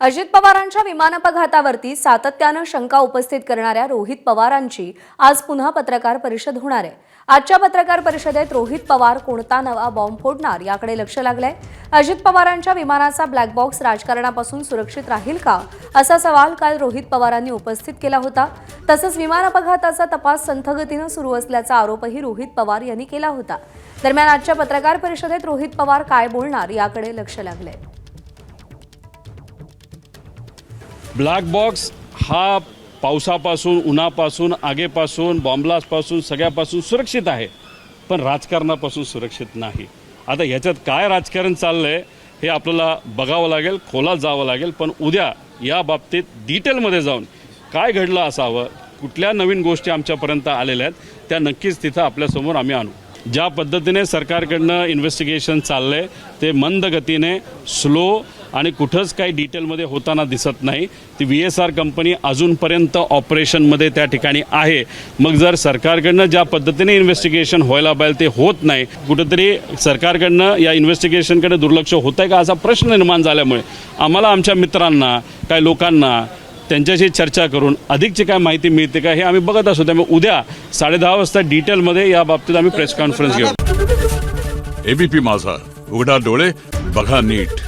अजित पवारांच्या विमान अपघातावरती सातत्यानं शंका उपस्थित करणाऱ्या रोहित पवारांची आज पुन्हा पत्रकार परिषद होणार आहे। आजच्या पत्रकार परिषदेत रोहित पवार कोणता नवा बॉम्ब फोडणार याकडे लक्ष लागलंय। अजित पवारांच्या विमानाचा ब्लॅक बॉक्स राजकारणापासून सुरक्षित राहील का असा सवाल काल रोहित पवारांनी उपस्थित केला होता। तसंच विमान अपघाताचा तपास संथ गतीनं सुरू असल्याचा आरोपही रोहित पवार यांनी केला होता। दरम्यान आजच्या पत्रकार परिषदेत रोहित पवार काय बोलणार याकडे लक्ष लागलंय। ब्लॅक बॉक्स हा पावसापासून, उन्हापासून, आगीपासून, बॉम्बलास्टपासून सगळ्यापासून सुरक्षित आहे, पण राजकारणापासून सुरक्षित नाही। आता याच्यात काय राजकारण चाललंय हे आपल्याला बघावं लागेल, खोलात जावं लागेल। पण उद्या या बाबतीत डिटेलमध्ये जाऊन काय घडलं असावं, कुठल्या नवीन गोष्टी आमच्यापर्यंत आलेल्या आहेत त्या नक्कीच तिथं आपल्यासमोर आम्ही आणू। ज्या पद्धतीने सरकारकडनं इन्व्हेस्टिगेशन चाललंय ते मंद गतीने, स्लो आणि कुठंच काही डिटेलमध्ये होताना दिसत नाही। ती VSR कंपनी अजूनपर्यंत ऑपरेशनमध्ये त्या ठिकाणी आहे। मग जर सरकारकडनं ज्या पद्धतीने इन्व्हेस्टिगेशन व्हायला पाहिजे ते होत नाही, कुठंतरी सरकारकडनं या इन्व्हेस्टिगेशनकडे दुर्लक्ष होत आहे का असा प्रश्न निर्माण झाल्यामुळे आम्हाला आमच्या मित्रांना, काही लोकांना त्यांच्याशी चर्चा करून अधिकची काय माहिती मिळते का हे आम्ही बघत असू। त्यामुळे उद्या 10:30 वाजता डिटेलमध्ये या बाबतीत आम्ही प्रेस कॉन्फरन्स घेऊ। ABP माझा, उघडा डोळे बघा नीट।